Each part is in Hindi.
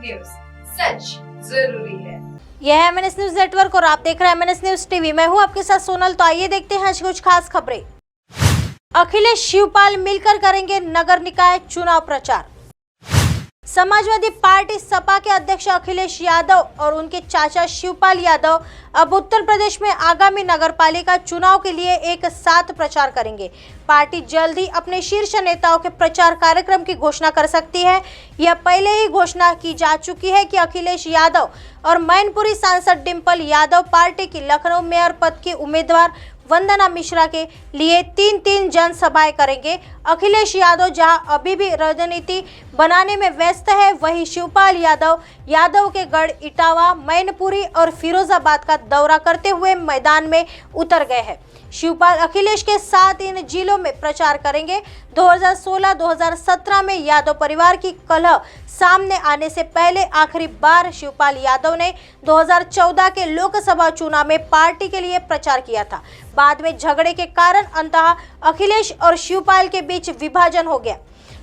न्यूज, सच जरूरी है। यह है MNS न्यूज नेटवर्क और आप देख रहे हैं MNS न्यूज टीवी। मैं हूं आपके साथ सोनल। तो आइए देखते हैं आज कुछ खास खबरें। अखिलेश शिवपाल मिलकर करेंगे नगर निकाय चुनाव प्रचार। समाजवादी पार्टी सपा के अध्यक्ष अखिलेश यादव और उनके चाचा शिवपाल यादव अब उत्तर प्रदेश में आगामी नगरपालिका चुनाव के लिए एक साथ प्रचार करेंगे। पार्टी जल्द ही अपने शीर्ष नेताओं के प्रचार कार्यक्रम की घोषणा कर सकती है। यह पहले ही घोषणा की जा चुकी है कि अखिलेश यादव और मैनपुरी सांसद डिंपल यादव पार्टी की लखनऊ मेयर पद की उम्मीदवार वंदना मिश्रा के लिए 3 जनसभाएं करेंगे। अखिलेश यादव जहां अभी भी राजनीति बनाने में व्यस्त है, वहीं शिवपाल यादव के गढ़ इटावा, मैनपुरी और फिरोजाबाद का दौरा करते हुए मैदान में उतर गए हैं। शिवपाल अखिलेश के साथ इन जिलों में प्रचार करेंगे। 2016-2017 में यादव परिवार की कलह सामने आने से पहले आखिरी बार शिवपाल यादव ने 2014 के लोकसभा चुनाव में पार्टी के लिए प्रचार किया था। बाद में झगड़े के कारण अंततः अखिलेश और शिवपाल के बीच विभाजन हो गया।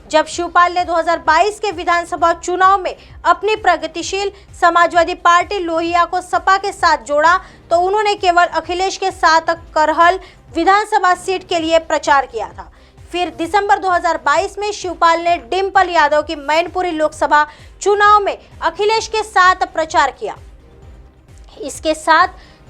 जब शिवपाल ने 2022 के विधानसभा चुनाव में अपनी प्रगतिशील समाजवादी पार्टी लोहिया को सपा के साथ जोड़ा, तो उन्होंने केवल अखिलेश के साथ करहल विधानसभा सीट के लिए प्रचार किया था। फिर दिसंबर 2022 में शिवपाल ने डिंपल यादव की मैनपुरी लोकसभा चुनाव में अखिलेश के साथ प्रचार किया। इसके साथ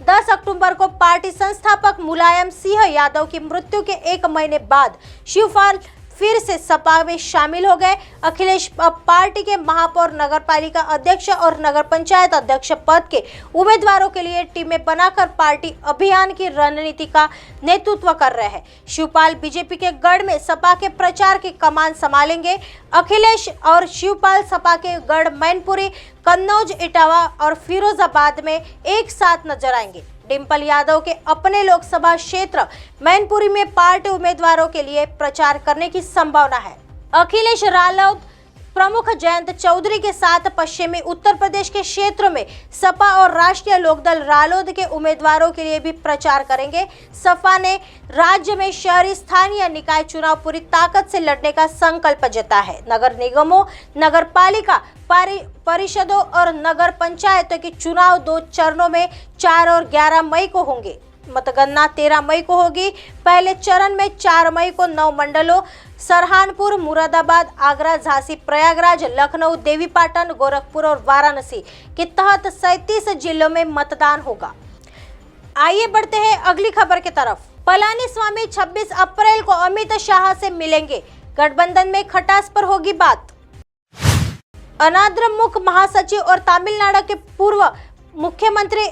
10 अक्टूबर को पार्टी संस्थापक मुलायम सिंह यादव की मृत्यु के 1 महीने बाद शिवपाल फिर से सपा में शामिल हो गए। अखिलेश अब पार्टी के महापौर, नगरपालिका अध्यक्ष और नगर पंचायत अध्यक्ष पद के उम्मीदवारों के लिए टीमें बनाकर पार्टी अभियान की रणनीति का नेतृत्व कर रहे हैं। शिवपाल बीजेपी के गढ़ में सपा के प्रचार की कमान संभालेंगे। अखिलेश और शिवपाल सपा के गढ़ मैनपुरी, कन्नौज, इटावा और फिरोजाबाद में एक साथ नजर आएंगे। डिंपल यादव के अपने लोकसभा क्षेत्र मैनपुरी में पार्टी उम्मीदवारों के लिए प्रचार करने की संभावना है। अखिलेश रालोद प्रमुख जयंत चौधरी के साथ पश्चिमी उत्तर प्रदेश के क्षेत्र में सपा और राष्ट्रीय लोकदल रालोद के उम्मीदवारों के लिए भी प्रचार करेंगे। सपा ने राज्य में शहरी स्थानीय निकाय चुनाव पूरी ताकत से लड़ने का संकल्प जताया है। नगर निगमों, नगरपालिका परिषदों और नगर पंचायतों के चुनाव 2 चरणों में 4 और 11 मई को होंगे। मतगणना 13 मई को होगी। पहले चरण में 4 मई को 9 मंडलों सरहानपुर, मुरादाबाद, आगरा, झांसी, प्रयागराज, लखनऊ, देवीपाटन, गोरखपुर और वाराणसी के तहत 37 जिलों में मतदान होगा। आइए बढ़ते हैं अगली खबर की तरफ। पलानीस्वामी 26 अप्रैल को अमित शाह से मिलेंगे। गठबंधन में खटास पर होगी बात। अनाद्रमुख महासचिव और तमिलनाडु के पूर्व मुख्यमंत्री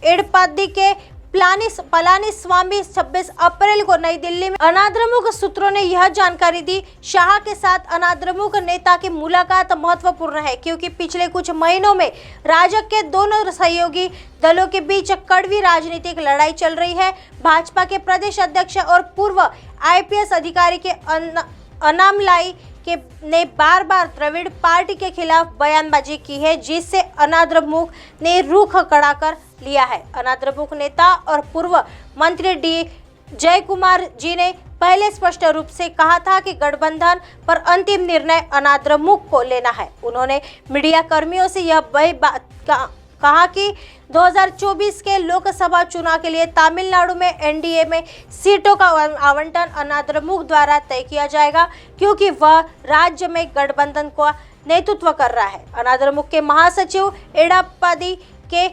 एडप्पाडी के पलानीस्वामी 26 अप्रैल को नई दिल्ली में अनाद्रमुख सूत्रों ने यह जानकारी दी। शाह के साथ अनाद्रमुख नेता की मुलाकात महत्वपूर्ण है, क्योंकि पिछले कुछ महीनों में राजग के दोनों सहयोगी दलों के बीच कड़वी राजनीतिक लड़ाई चल रही है। भाजपा के प्रदेश अध्यक्ष और पूर्व IPS अधिकारी के अनामलाई ने बार बार द्रविड़ पार्टी के खिलाफ बयानबाजी की है, जिससे अनाद्रमुख ने रुख कड़ा कर लिया है। अनाद्रमुख नेता और पूर्व मंत्री D जयकुमार जी ने पहले स्पष्ट रूप से कहा था कि गठबंधन पर अंतिम निर्णय अनाद्रमुख को लेना है। उन्होंने मीडिया कर्मियों से यह बात कहा कि 2024 के लोकसभा चुनाव के लिए तमिलनाडु में NDA में सीटों का आवंटन अनाद्रमुख द्वारा तय किया जाएगा, क्योंकि वह राज्य में गठबंधन का नेतृत्व कर रहा है। अनाद्रमुख के महासचिव एडप्पाडी के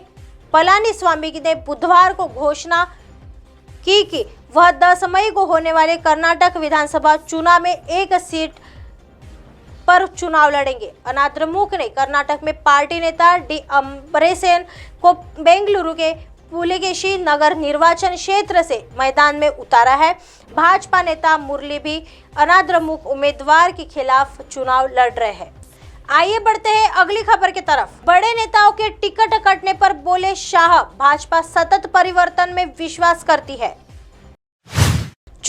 पलानीस्वामी ने बुधवार को घोषणा की कि वह 10 मई को होने वाले कर्नाटक विधानसभा चुनाव में एक सीट पर चुनाव लड़ेंगे। अनाद्रमुख ने कर्नाटक में पार्टी नेता D अम्बरीशन को बेंगलुरु के पुलिगेशी नगर निर्वाचन क्षेत्र से मैदान में उतारा है। भाजपा नेता मुरली भी अनाद्रमुख उम्मीदवार के खिलाफ चुनाव लड़ रहे हैं। आइए बढ़ते हैं अगली खबर की तरफ। बड़े नेताओं के टिकट कटने पर बोले शाह, भाजपा सतत परिवर्तन में विश्वास करती है।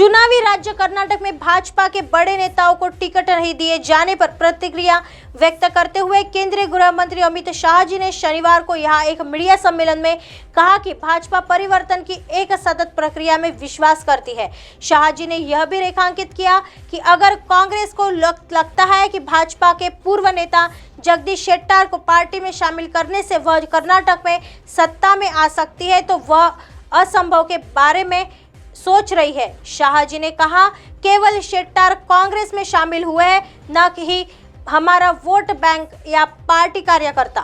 चुनावी राज्य कर्नाटक में भाजपा के बड़े नेताओं को टिकट नहीं दिए जाने पर प्रतिक्रिया व्यक्त करते हुए केंद्रीय गृह मंत्री अमित शाह जी ने शनिवार को यहां एक मीडिया सम्मेलन में कहा कि भाजपा परिवर्तन की एक सतत प्रक्रिया में विश्वास करती है। शाह जी ने यह भी रेखांकित किया कि अगर कांग्रेस को लगता है कि भाजपा के पूर्व नेता जगदीश शेट्टार को पार्टी में शामिल करने से वह कर्नाटक में सत्ता में आ सकती है तो वह असंभव के बारे में सोच रही है। शाह जी ने कहा, केवल शेट्टार कांग्रेस में शामिल हुए हैं, न कि हमारा वोट बैंक या पार्टी कार्यकर्ता।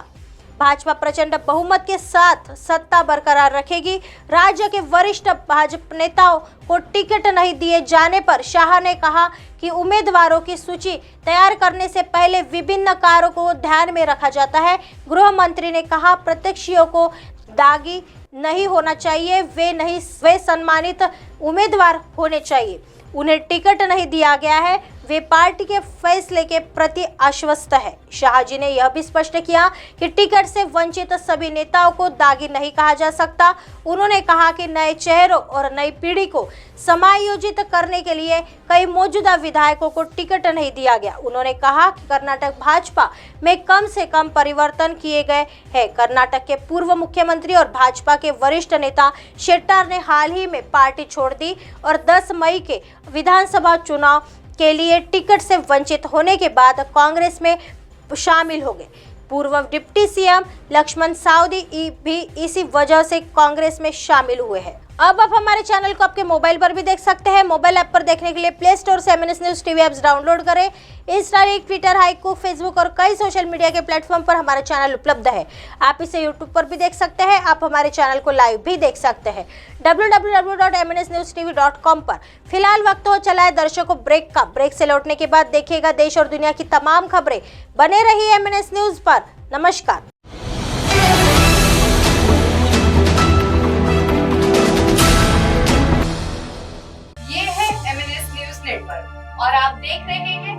भाजपा प्रचंड बहुमत के साथ सत्ता बरकरार रखेगी। राज्य के वरिष्ठ भाजपा नेताओं को टिकट नहीं दिए जाने पर शाह ने कहा कि उम्मीदवारों की सूची तैयार करने से पहले विभिन्न कारकों को ध्यान में रखा जाता है। गृह मंत्री ने कहा, प्रत्याशियों को दागी नहीं होना चाहिए, वे सम्मानित उम्मीदवार होने चाहिए। उन्हें टिकट नहीं दिया गया है, वे पार्टी के फैसले के प्रति आश्वस्त है। शाह जी ने यह भी स्पष्ट किया कि टिकट से वंचित सभी नेताओं को दागी नहीं कहा जा सकता। उन्होंने कहा कि नए चेहरों और नई पीढ़ी को समायोजित करने के लिए कई मौजूदा विधायकों को टिकट नहीं दिया गया। उन्होंने कहा कि कर्नाटक भाजपा में कम से कम परिवर्तन किए गए हैं। कर्नाटक के पूर्व मुख्यमंत्री और भाजपा के वरिष्ठ नेता शेट्टार ने हाल ही में पार्टी छोड़ दी और 10 मई के विधानसभा चुनाव के लिए टिकट से वंचित होने के बाद कांग्रेस में शामिल हो गए। पूर्व डिप्टी सीएम लक्ष्मण सावदी भी इसी वजह से कांग्रेस में शामिल हुए हैं। अब आप हमारे चैनल को आपके मोबाइल पर भी देख सकते हैं। मोबाइल ऐप पर देखने के लिए प्ले स्टोर से MNS news TV apps download करें। इंस्टा, ट्विटर, हाइकू, फेसबुक और कई सोशल मीडिया के प्लेटफॉर्म पर हमारा चैनल उपलब्ध है। आप इसे यूट्यूब पर भी देख सकते हैं। आप हमारे चैनल को लाइव भी देख सकते हैं www.mnsnewstv.com पर। फिलहाल वक्त हो चला है दर्शकों ब्रेक का। ब्रेक से लौटने के बाद देखिएगा देश और दुनिया की तमाम खबरें। बने रहिए MNS न्यूज पर। नमस्कार। ये है MNS न्यूज नेटवर्क और आप देख रहे हैं